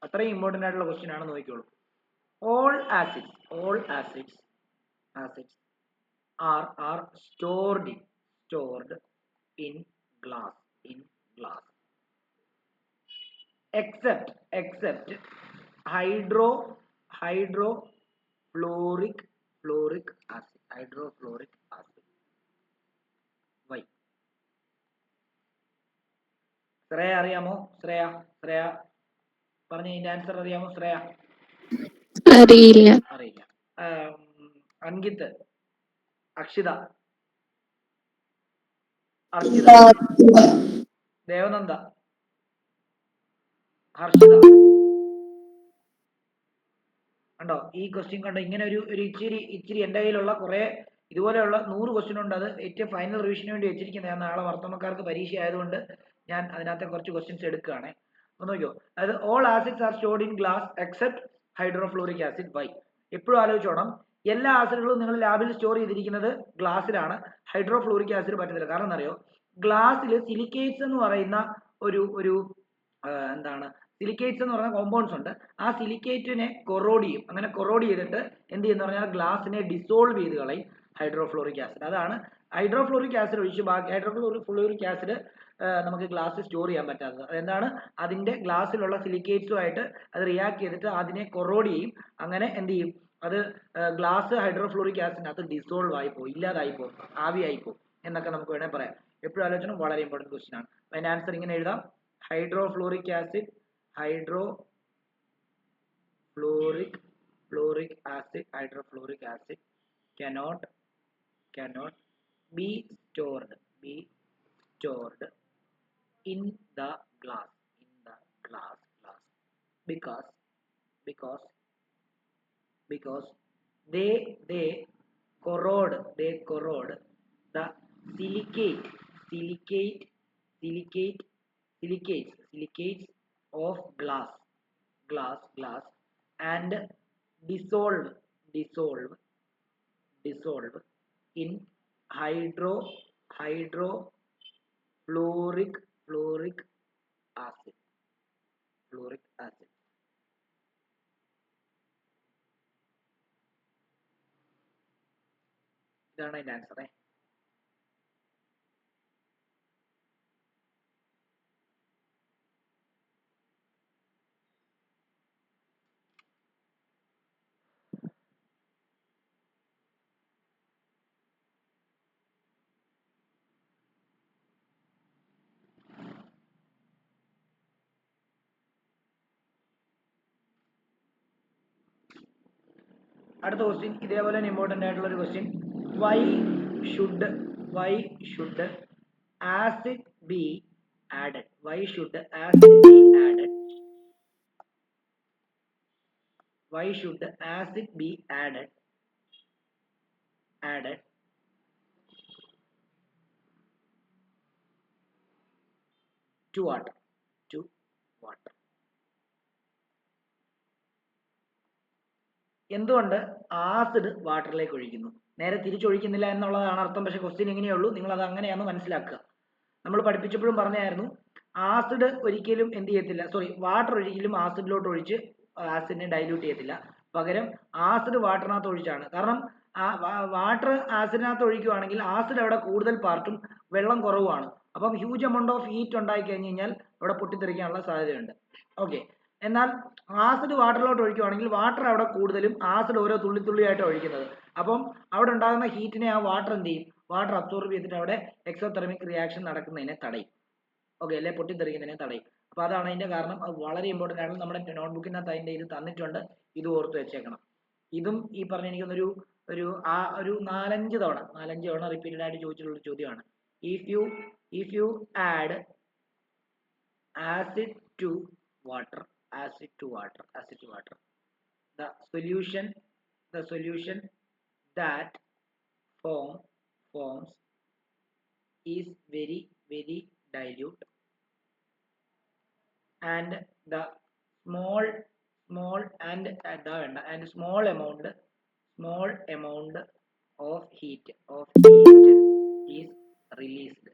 അത്രയും ഇമ്പോർട്ടൻ്റ് ആയിട്ടുള്ള ക്വസ്റ്റ്യൻ ആണ്, നോക്കിക്കോളൂ. all acids are stored in glass except hydrofluoric acid. Why? Shreya അറിയാമോ? ശ്രേയ പറഞ്ഞ ഇതിന്റെ ആൻസർ അറിയാമോ? ശ്രേയ അറിയില്ല. അങ്കിത്, അക്ഷിത, അർച്ചിത, ദേവനന്ദ, ഹർഷിത. കണ്ടോ ഈ ക്വസ്റ്റ്യൻ കണ്ടോ? ഇങ്ങനെ ഒരു ഇച്ചിരി എൻ്റെ കയ്യിലുള്ള കുറെ ഇതുപോലെയുള്ള 100 ക്വസ്റ്റ്യൻ ഉണ്ട്. അത് ഏറ്റവും ഫൈനൽ റിവിഷന് വേണ്ടി വെച്ചിരിക്കുന്നത്. ഞാൻ നാളെ വർത്തമാനക്കാർക്ക് പരീക്ഷ ആയതുകൊണ്ട് ഞാൻ അതിനകത്തെ കുറച്ച് ക്വസ്റ്റ്യൻസ് എടുക്കുകയാണ്. ഒന്ന് നോക്കിയോ. അതായത് all acids are stored in glass except hydrofluoric acid. Why? എപ്പോഴും ആലോചിച്ചോണം, എല്ലാ ആസിഡുകളും നിങ്ങൾ ലാബിൽ സ്റ്റോർ ചെയ്തിരിക്കുന്നത് ഗ്ലാസ്സിലാണ്. ഹൈഡ്രോഫ്ലോറിക് ആസിഡ് പറ്റത്തില്ല. കാരണം എന്നറിയോ, ഗ്ലാസ്സിൽ സിലിക്കേറ്റ്സ് എന്ന് പറയുന്ന ഒരു എന്താണ്, സിലിക്കേറ്റ്സ് എന്ന് പറയുന്ന കോമ്പൗണ്ട്സ് ഉണ്ട്. ആ സിലിക്കേറ്റിനെ കൊറോഡ് ചെയ്യും. അങ്ങനെ കൊറോഡ് ചെയ്തിട്ട് എന്ത് ചെയ്യുന്ന പറഞ്ഞാൽ ഗ്ലാസിനെ ഡിസോൾവ് ചെയ്ത് കളയും ഹൈഡ്രോഫ്ലോറിക് ആസിഡ്. അതാണ് ഹൈഡ്രോഫ്ലോറിക് ആസിഡ് ഒഴിച്ച് ബാക്കി ഹൈഡ്രോഫ്ലോറിക് ആസിഡ് നമുക്ക് ഗ്ലാസ് സ്റ്റോർ ചെയ്യാൻ പറ്റാത്തത്. അതെന്താണ്, അതിന്റെ ഗ്ലാസ്സിലുള്ള സിലിക്കേറ്റ്സുമായിട്ട് അത് റിയാക്ട് ചെയ്തിട്ട് അതിനെ കൊറോഡ് ചെയ്യും. അങ്ങനെ എന്ത് ചെയ്യും, അത് ഗ്ലാസ് ഹൈഡ്രോഫ്ലോറിക് ആസിഡിനകത്ത് ഡിസോൾവ് ആയിപ്പോ, ഇല്ലാതായിപ്പോ, ആവിയായിപ്പോ എന്നൊക്കെ നമുക്ക് വേണേൽ പറയാം. എപ്പോഴും ആലോചിക്കണം, വളരെ ഇമ്പോർട്ടൻറ്റ് ക്വസ്റ്റ്യൻ ആണ്. അതിന്റെ ആൻസർ ഇങ്ങനെ എഴുതാം: hydrofluoric acid cannot be stored in the glass because they corrode the silicates of glass and dissolve in hydrofluoric acid. ഇതാണ് അതിന്റെ ആൻസർ. അടുത്ത ക്വസ്റ്റ്യൻ ഇതേപോലെ തന്നെ ഇമ്പോർട്ടൻ്റ് ആയിട്ടുള്ള ഒരു question. Why should acid B added? Why should acid B added to water? എന്തുകൊണ്ട് acid വാട്ടറിലേക്ക് ഒഴിക്കുന്നു? നേരെ തിരിച്ചൊഴിക്കുന്നില്ല എന്നുള്ളതാണ് അർത്ഥം. പക്ഷെ ക്വസ്റ്റ്യൻ ഇങ്ങനെയുള്ളൂ, നിങ്ങൾ അത് അങ്ങനെയാന്ന് മനസ്സിലാക്കുക. നമ്മൾ പഠിപ്പിച്ചപ്പോഴും പറഞ്ഞായിരുന്നു, ആസിഡ് ഒരിക്കലും എന്ത് ചെയ്യത്തില്ല, വാട്ടർ ഒരിക്കലും ആസിഡിലോട്ട് ഒഴിച്ച് ആസിഡിനെ ഡൈല്യൂട്ട് ചെയ്യത്തില്ല. പകരം ആസിഡ് വാട്ടറിനകത്ത് ഒഴിച്ചാണ്. കാരണം വാട്ടർ ആസിഡിനകത്ത് ഒഴിക്കുകയാണെങ്കിൽ ആസിഡ് അവിടെ കൂടുതൽ പാർട്ടും വെള്ളം കുറവുമാണ്. അപ്പം ഹ്യൂജ് എമൗണ്ട് ഓഫ് ഹീറ്റ് ഉണ്ടായി കഴിഞ്ഞ് കഴിഞ്ഞാൽ അവിടെ പൊട്ടിത്തെറിക്കാനുള്ള സാധ്യതയുണ്ട്. ഓക്കെ. എന്നാൽ ആസിഡ് വാട്ടറിലോട്ട് ഒഴിക്കുകയാണെങ്കിൽ വാട്ടർ അവിടെ കൂടുതലും, ആസിഡ് ഓരോ തുള്ളിയായിട്ട് ഒഴിക്കുന്നത്. അപ്പം അവിടെ ഉണ്ടാകുന്ന ഹീറ്റിനെ ആ വാട്ടർ എന്ത് ചെയ്യും, വാട്ടർ അബ്സോർബ് ചെയ്തിട്ട് അവിടെ എക്സോതെർമിക് റിയാക്ഷൻ നടക്കുന്നതിനെ തടയും. ഓക്കെ അല്ലെ, പൊട്ടിത്തെറിക്കുന്നതിനെ തടയും. അപ്പൊ അതാണ് അതിന്റെ കാരണം. അത് വളരെ ഇമ്പോർട്ടൻ്റ് ആണ്. നമ്മുടെ നോട്ട്ബുക്കിനകത്ത് അതിന്റെ ഇത് തന്നിട്ടുണ്ട്, ഇത് ഓർത്ത് വെച്ചേക്കണം. ഇതും ഈ പറഞ്ഞ എനിക്കൊന്നൊരു ഒരു 4-5 തവണ റിപ്പീറ്റഡ് ആയിട്ട് ചോദിച്ചിട്ടുള്ള ചോദ്യമാണ്. If you add acid to water, the solution that forms is very dilute, and the small amount of heat is released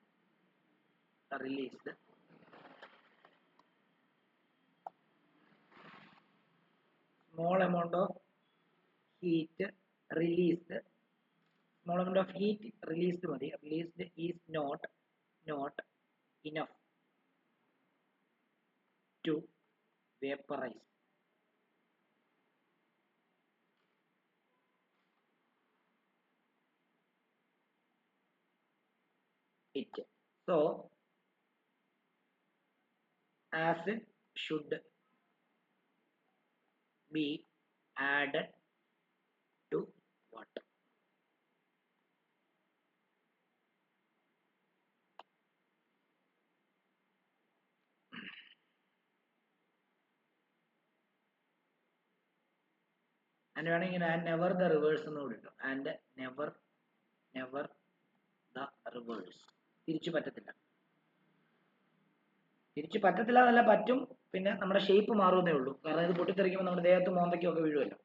small amount of heat released മതി. Released is not enough to vaporize it. So acid should be added to water. And വേണമെങ്കിൽ and never the reverse എന്ന് കൂടി ഇട്ടു. And never the reverse. തിരിച്ചു പറ്റത്തില്ല എന്നല്ല, പറ്റും. പിന്നെ നമ്മുടെ ഷേപ്പ് മാറുന്നേ ഉള്ളൂ. കാരണം ഇത് പൊട്ടിത്തെറിക്കുമ്പോൾ നമ്മുടെ ദേഹത്ത് മോന്തയ്ക്കും ഒക്കെ വീഴുമല്ലോ.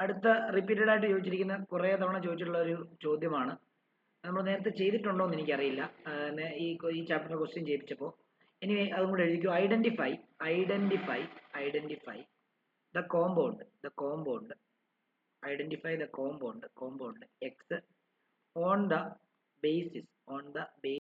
അടുത്ത റിപ്പീറ്റഡ് ആയിട്ട് ചോദിച്ചിരിക്കുന്ന കുറേ തവണ ചോദിച്ചിട്ടുള്ള ഒരു ചോദ്യമാണ്. നമ്മൾ നേരത്തെ ചെയ്തിട്ടുണ്ടോ എന്ന് എനിക്കറിയില്ല, ഈ ചാപ്റ്ററിന്റെ ക്വസ്റ്റ്യൻ ചെയ്യിപ്പിച്ചപ്പോൾ. എനിവേ അതും കൂടെ എഴുതിക്കോ. Identify the compound X on the basis